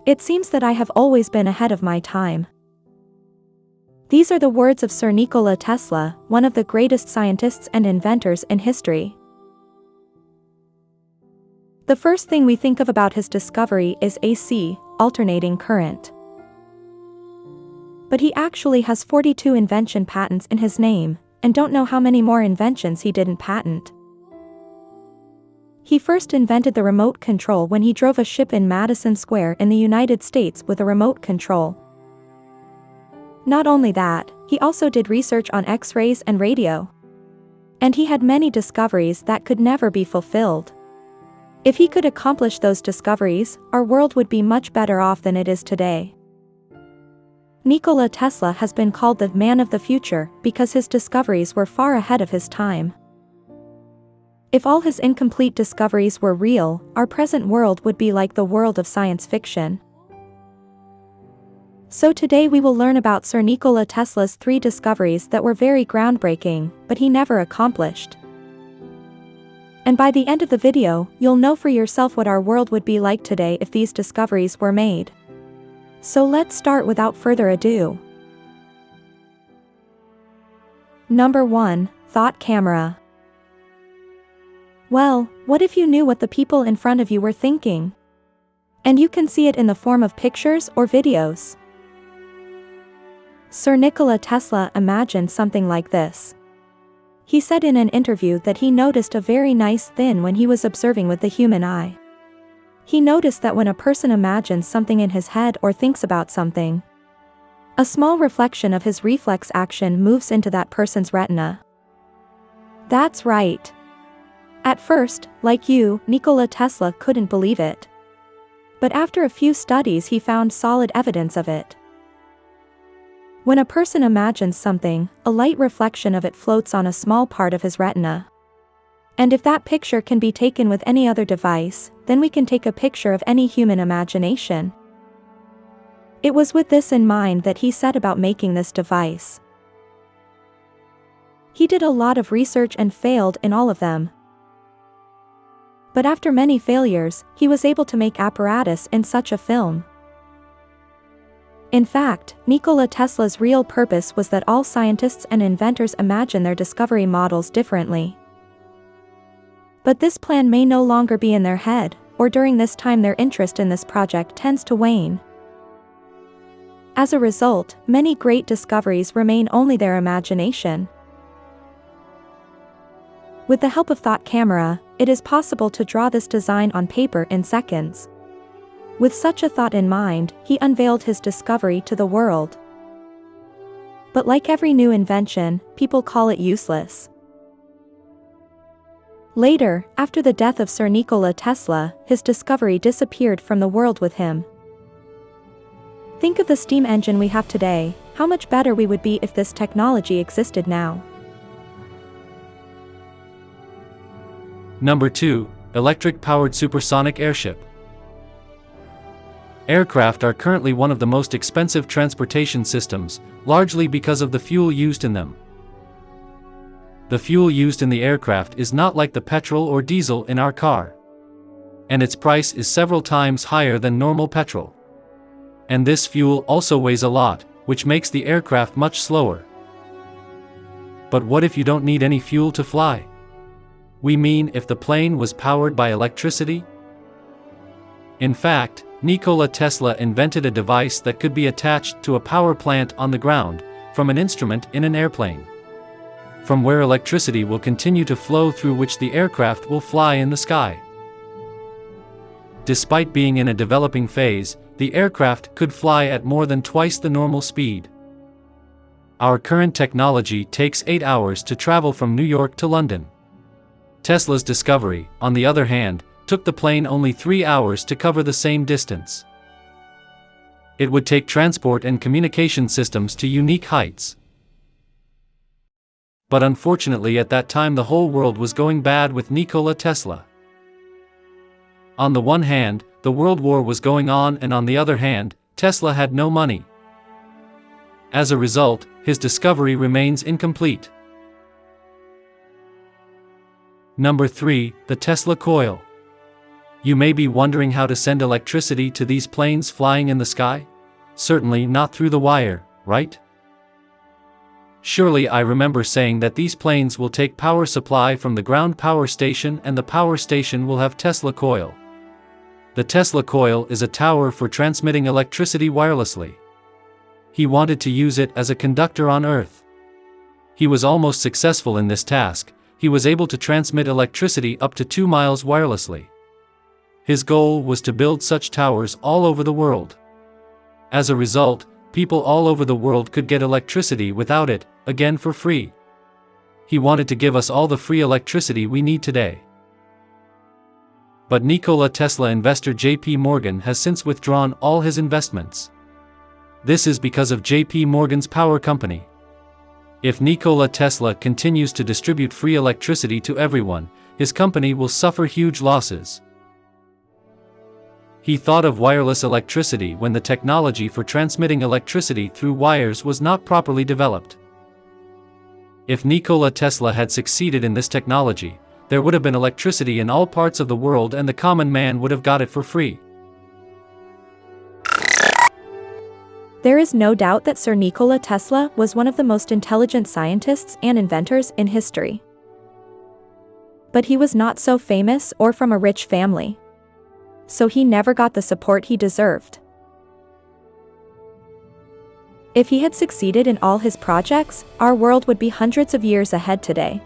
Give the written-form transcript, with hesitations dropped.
It seems that I have always been ahead of my time. These are the words of Sir Nikola Tesla, one of the greatest scientists and inventors in history. The first thing we think of about his discovery is AC, alternating current. But he actually has 42 invention patents in his name, and don't know how many more inventions he didn't patent. He first invented the remote control when he drove a ship in Madison Square in the United States with a remote control. Not only that, he also did research on X-rays and radio. And he had many discoveries that could never be fulfilled. If he could accomplish those discoveries, our world would be much better off than it is today. Nikola Tesla has been called the man of the future because his discoveries were far ahead of his time. If all his incomplete discoveries were real, our present world would be like the world of science fiction. So today we will learn about Sir Nikola Tesla's 3 discoveries that were very groundbreaking, but he never accomplished. And by the end of the video, you'll know for yourself what our world would be like today if these discoveries were made. So let's start without further ado. Number 1, Thought Camera. Well, what if you knew what the people in front of you were thinking? And you can see it in the form of pictures or videos. Sir Nikola Tesla imagined something like this. He said in an interview that he noticed a very nice thing when he was observing with the human eye. He noticed that when a person imagines something in his head or thinks about something, a small reflection of his reflex action moves into that person's retina. That's right. At first, like you, Nikola Tesla couldn't believe it. But after a few studies he found solid evidence of it. When a person imagines something, a light reflection of it floats on a small part of his retina. And if that picture can be taken with any other device, then we can take a picture of any human imagination. It was with this in mind that he set about making this device. He did a lot of research and failed in all of them. But after many failures, he was able to make apparatus in such a film. In fact, Nikola Tesla's real purpose was that all scientists and inventors imagine their discovery models differently. But this plan may no longer be in their head, or during this time their interest in this project tends to wane. As a result, many great discoveries remain only their imagination. With the help of Thought Camera, it is possible to draw this design on paper in seconds. With such a thought in mind, he unveiled his discovery to the world. But like every new invention, people call it useless. Later, after the death of Sir Nikola Tesla, his discovery disappeared from the world with him. Think of the steam engine we have today, how much better we would be if this technology existed now. Number 2, Electric-powered supersonic airship. Aircraft are currently one of the most expensive transportation systems, largely because of the fuel used in them. The fuel used in the aircraft is not like the petrol or diesel in our car. And its price is several times higher than normal petrol. And this fuel also weighs a lot, which makes the aircraft much slower. But what if you don't need any fuel to fly? We mean if the plane was powered by electricity? In fact, Nikola Tesla invented a device that could be attached to a power plant on the ground, from an instrument in an airplane, from where electricity will continue to flow through which the aircraft will fly in the sky. Despite being in a developing phase, the aircraft could fly at more than twice the normal speed. Our current technology takes 8 hours to travel from New York to London. Tesla's discovery, on the other hand, took the plane only 3 hours to cover the same distance. It would take transport and communication systems to unique heights. But unfortunately at that time the whole world was going bad with Nikola Tesla. On the one hand, the World War was going on, and on the other hand, Tesla had no money. As a result, his discovery remains incomplete. Number 3, the Tesla Coil. You may be wondering how to send electricity to these planes flying in the sky? Certainly not through the wire, right? Surely I remember saying that these planes will take power supply from the ground power station and the power station will have Tesla coil. The Tesla coil is a tower for transmitting electricity wirelessly. He wanted to use it as a conductor on Earth. He was almost successful in this task. He was able to transmit electricity up to 2 miles wirelessly. His goal was to build such towers all over the world. As a result, people all over the world could get electricity without it, again for free. He wanted to give us all the free electricity we need today. But Nikola Tesla investor J.P. Morgan has since withdrawn all his investments. This is because of J.P. Morgan's power company. If Nikola Tesla continues to distribute free electricity to everyone, his company will suffer huge losses. He thought of wireless electricity when the technology for transmitting electricity through wires was not properly developed. If Nikola Tesla had succeeded in this technology, there would have been electricity in all parts of the world and the common man would have got it for free. There is no doubt that Sir Nikola Tesla was one of the most intelligent scientists and inventors in history. But he was not so famous or from a rich family. So he never got the support he deserved. If he had succeeded in all his projects, our world would be hundreds of years ahead today.